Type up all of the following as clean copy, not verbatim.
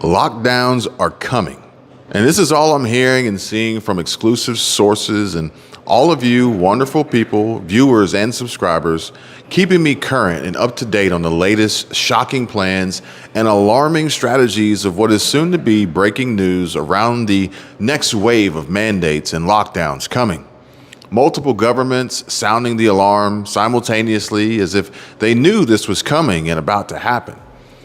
Lockdowns are coming. And this is all I'm hearing and seeing from exclusive sources and all of you wonderful people, viewers and subscribers, keeping me current and up to date on the latest shocking plans and alarming strategies of what is soon to be breaking news around the next wave of mandates and lockdowns coming. Multiple governments sounding the alarm simultaneously as if they knew this was coming and about to happen.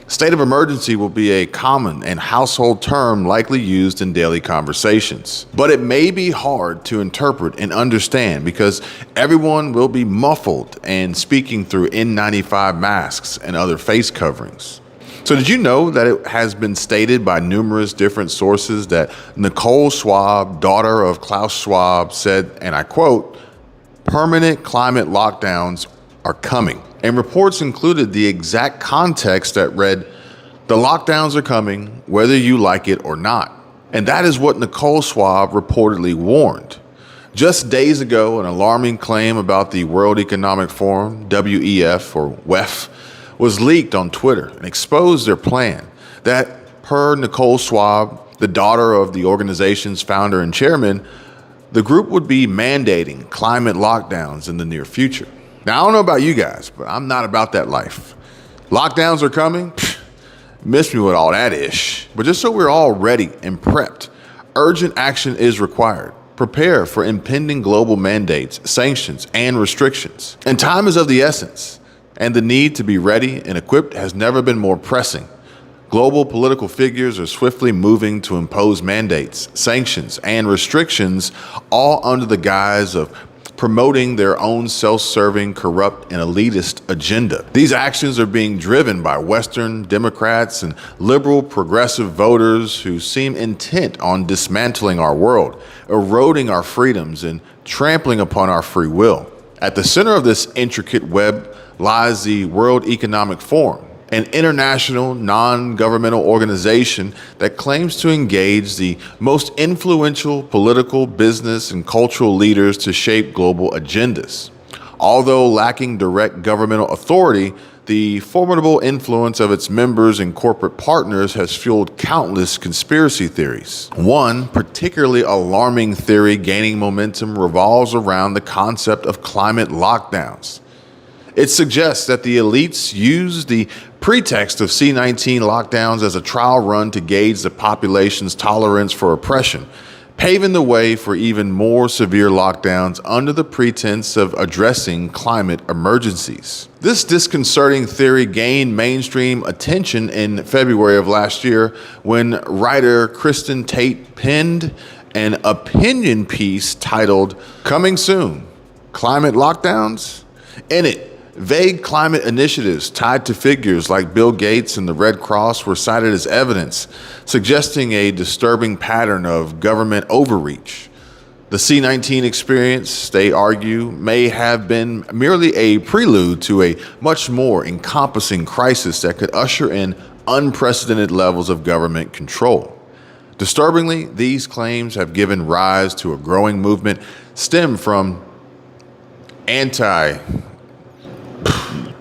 State of emergency will be a common and household term likely used in daily conversations. But it may be hard to interpret and understand because everyone will be muffled and speaking through N95 masks and other face coverings. So did you know that it has been stated by numerous different sources that Nicole Schwab, daughter of Klaus Schwab, said, and I quote, "Permanent climate lockdowns are coming." And reports included the exact context that read, "The lockdowns are coming, whether you like it or not." And that is what Nicole Schwab reportedly warned. Just days ago, an alarming claim about the World Economic Forum, WEF or WEF, was leaked on Twitter and exposed their plan that, per Nicole Schwab, the daughter of the organization's founder and chairman, the group would be mandating climate lockdowns in the near future. Now, I don't know about you guys, but I'm not about that life. Lockdowns are coming? Miss me with all that ish. But just so we're all ready and prepped, urgent action is required. Prepare for impending global mandates, sanctions, and restrictions. And time is of the essence, and the need to be ready and equipped has never been more pressing. Global political figures are swiftly moving to impose mandates, sanctions, and restrictions, all under the guise of promoting their own self-serving, corrupt, and elitist agenda. These actions are being driven by Western Democrats and liberal progressive voters who seem intent on dismantling our world, eroding our freedoms, and trampling upon our free will. At the center of this intricate web lies the World Economic Forum, an international non-governmental organization that claims to engage the most influential political, business, and cultural leaders to shape global agendas. Although lacking direct governmental authority, the formidable influence of its members and corporate partners has fueled countless conspiracy theories. One particularly alarming theory gaining momentum revolves around the concept of climate lockdowns. It suggests that the elites use the pretext of C-19 lockdowns as a trial run to gauge the population's tolerance for oppression, paving the way for even more severe lockdowns under the pretense of addressing climate emergencies. This disconcerting theory gained mainstream attention in February of last year when writer Kristen Tate penned an opinion piece titled "Coming Soon: Climate Lockdowns?" In it, vague climate initiatives tied to figures like Bill Gates and the Red Cross were cited as evidence, suggesting a disturbing pattern of government overreach. The C-19 experience, they argue, may have been merely a prelude to a much more encompassing crisis that could usher in unprecedented levels of government control. Disturbingly, these claims have given rise to a growing movement stemmed from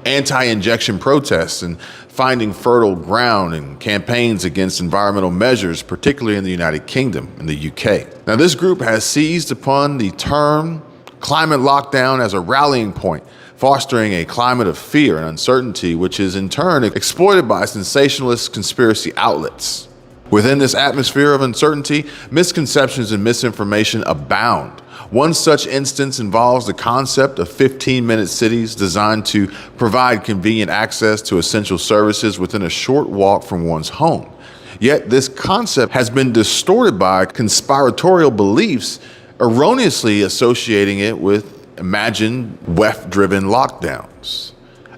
anti-injection protests and finding fertile ground in campaigns against environmental measures, particularly in the United Kingdom and the UK. Now, this group has seized upon the term climate lockdown as a rallying point, fostering a climate of fear and uncertainty, which is in turn exploited by sensationalist conspiracy outlets. Within this atmosphere of uncertainty, misconceptions and misinformation abound. One such instance involves the concept of 15-minute cities designed to provide convenient access to essential services within a short walk from one's home. Yet this concept has been distorted by conspiratorial beliefs, erroneously associating it with imagined WEF-driven lockdowns.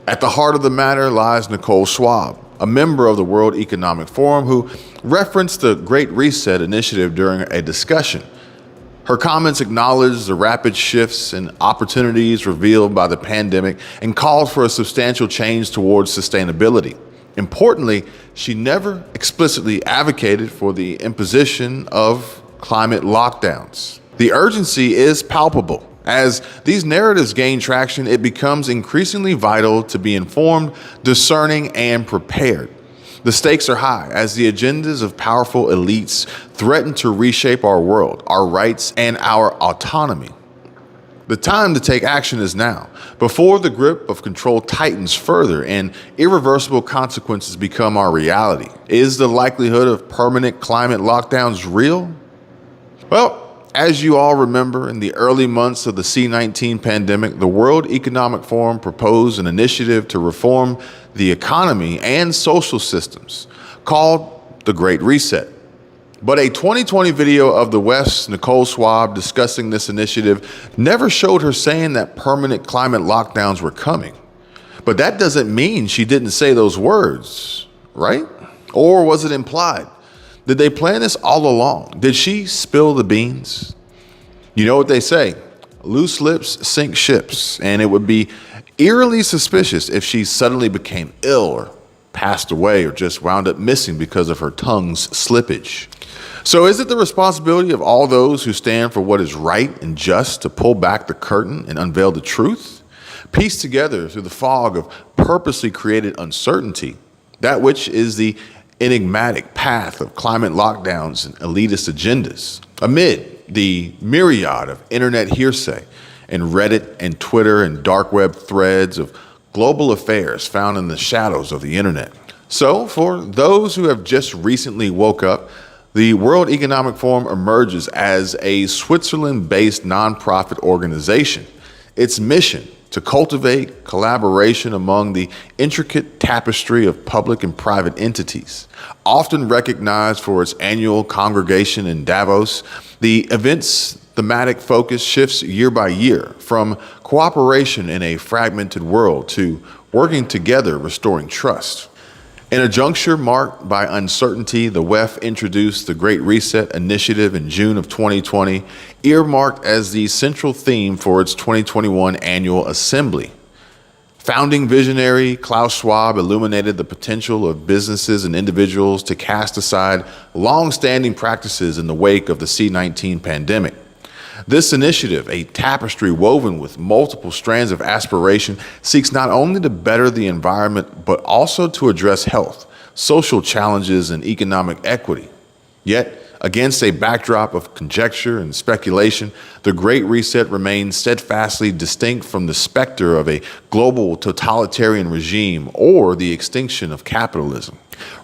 At the heart of the matter lies Nicole Schwab, a member of the World Economic Forum who referenced the Great Reset initiative during a discussion. Her comments acknowledged the rapid shifts and opportunities revealed by the pandemic and called for a substantial change towards sustainability. Importantly, she never explicitly advocated for the imposition of climate lockdowns. The urgency is palpable. As these narratives gain traction, it becomes increasingly vital to be informed, discerning, and prepared. The stakes are high as the agendas of powerful elites threaten to reshape our world, our rights, and our autonomy. The time to take action is now, before the grip of control tightens further and irreversible consequences become our reality. Is the likelihood of permanent climate lockdowns real? Well, as you all remember, in the early months of the C-19 pandemic, the World Economic Forum proposed an initiative to reform the economy and social systems called the Great Reset. But a 2020 video of the West's Nicole Schwab discussing this initiative never showed her saying that permanent climate lockdowns were coming. But that doesn't mean she didn't say those words, right? Or was it implied? Did they plan this all along? Did she spill the beans? You know what they say, loose lips sink ships, and it would be eerily suspicious if she suddenly became ill or passed away or just wound up missing because of her tongue's slippage. So is it the responsibility of all those who stand for what is right and just to pull back the curtain and unveil the truth? Piece together through the fog of purposely created uncertainty, that which is the enigmatic path of climate lockdowns and elitist agendas, amid the myriad of internet hearsay and Reddit and Twitter and dark web threads of global affairs found in the shadows of the internet. So for those who have just recently woke up, the World Economic Forum emerges as a Switzerland-based nonprofit organization. Its mission to cultivate collaboration among the intricate tapestry of public and private entities. Often recognized for its annual congregation in Davos, the event's thematic focus shifts year by year from cooperation in a fragmented world to working together, restoring trust. In a juncture marked by uncertainty, the WEF introduced the Great Reset Initiative in June of 2020, earmarked as the central theme for its 2021 annual assembly. Founding visionary Klaus Schwab illuminated the potential of businesses and individuals to cast aside long-standing practices in the wake of the C-19 pandemic. This initiative, a tapestry woven with multiple strands of aspiration, seeks not only to better the environment, but also to address health, social challenges, and economic equity. Yet, against a backdrop of conjecture and speculation, the Great Reset remains steadfastly distinct from the specter of a global totalitarian regime or the extinction of capitalism.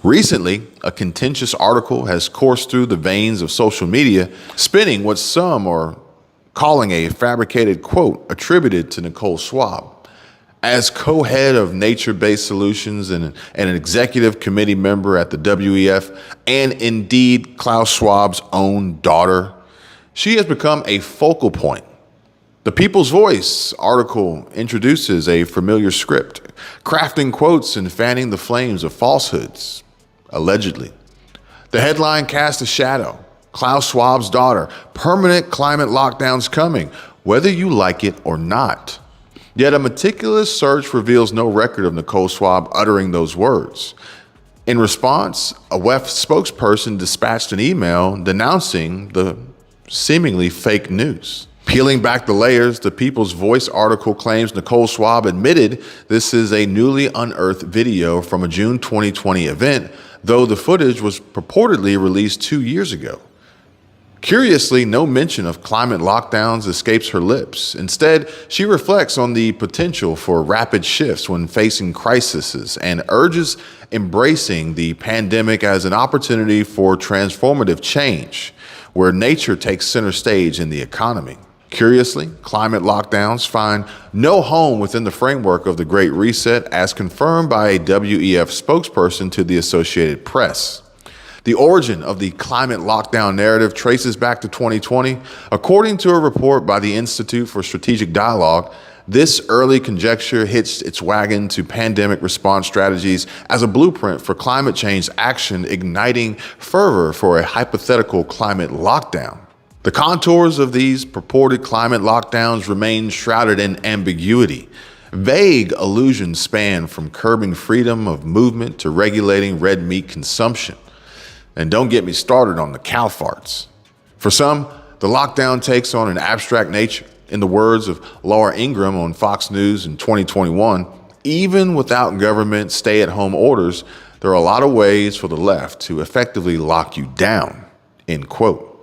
Recently, a contentious article has coursed through the veins of social media, spinning what some are calling a fabricated quote attributed to Nicole Schwab. As co-head of Nature-Based Solutions and an executive committee member at the WEF, and indeed Klaus Schwab's own daughter, she has become a focal point. The People's Voice article introduces a familiar script, crafting quotes and fanning the flames of falsehoods, allegedly. The headline casts a shadow. Klaus Schwab's daughter, permanent climate lockdowns coming, whether you like it or not. Yet a meticulous search reveals no record of Nicole Schwab uttering those words. In response, a WEF spokesperson dispatched an email denouncing the seemingly fake news. Peeling back the layers, the People's Voice article claims Nicole Schwab admitted this is a newly unearthed video from a June 2020 event, though the footage was purportedly released 2 years ago. Curiously, no mention of climate lockdowns escapes her lips. Instead, she reflects on the potential for rapid shifts when facing crises and urges embracing the pandemic as an opportunity for transformative change, where nature takes center stage in the economy. Curiously, climate lockdowns find no home within the framework of the Great Reset, as confirmed by a WEF spokesperson to the Associated Press. The origin of the climate lockdown narrative traces back to 2020. According to a report by the Institute for Strategic Dialogue, this early conjecture hitched its wagon to pandemic response strategies as a blueprint for climate change action, igniting fervor for a hypothetical climate lockdown. The contours of these purported climate lockdowns remain shrouded in ambiguity. Vague allusions span from curbing freedom of movement to regulating red meat consumption. And don't get me started on the cow farts. For some, the lockdown takes on an abstract nature. In the words of Laura Ingraham on Fox News in 2021, even without government stay-at-home orders, there are a lot of ways for the left to effectively lock you down, end quote.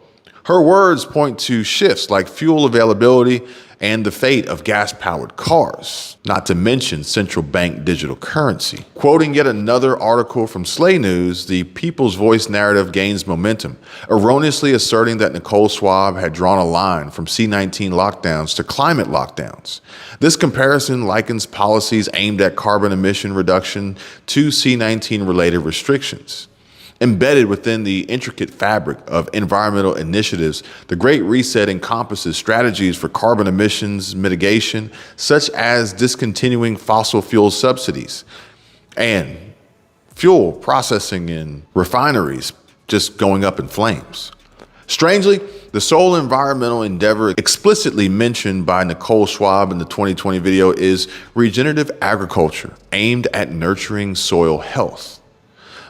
Her words point to shifts like fuel availability and the fate of gas-powered cars, not to mention central bank digital currency. Quoting yet another article from Slay News, the People's Voice narrative gains momentum, erroneously asserting that Nicole Schwab had drawn a line from C-19 lockdowns to climate lockdowns. This comparison likens policies aimed at carbon emission reduction to C-19 related restrictions. Embedded within the intricate fabric of environmental initiatives, the Great Reset encompasses strategies for carbon emissions mitigation, such as discontinuing fossil fuel subsidies and fuel processing in refineries just going up in flames. Strangely, the sole environmental endeavor explicitly mentioned by Nicole Schwab in the 2020 video is regenerative agriculture, aimed at nurturing soil health.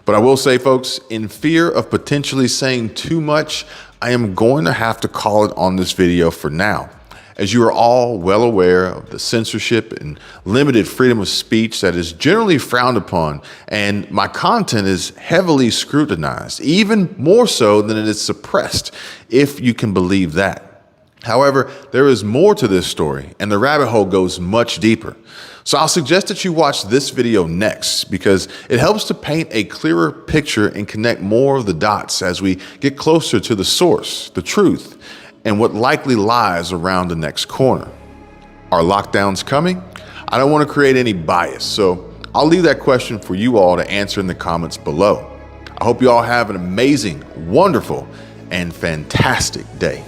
But I will say, folks, in fear of potentially saying too much, I am going to have to call it on this video for now. As you are all well aware of the censorship and limited freedom of speech that is generally frowned upon, and my content is heavily scrutinized, even more so than it is suppressed, if you can believe that. However, there is more to this story, and the rabbit hole goes much deeper. So I'll suggest that you watch this video next because it helps to paint a clearer picture and connect more of the dots as we get closer to the source, the truth, and what likely lies around the next corner. Are lockdowns coming? I don't want to create any bias, so I'll leave that question for you all to answer in the comments below. I hope you all have an amazing, wonderful, and fantastic day.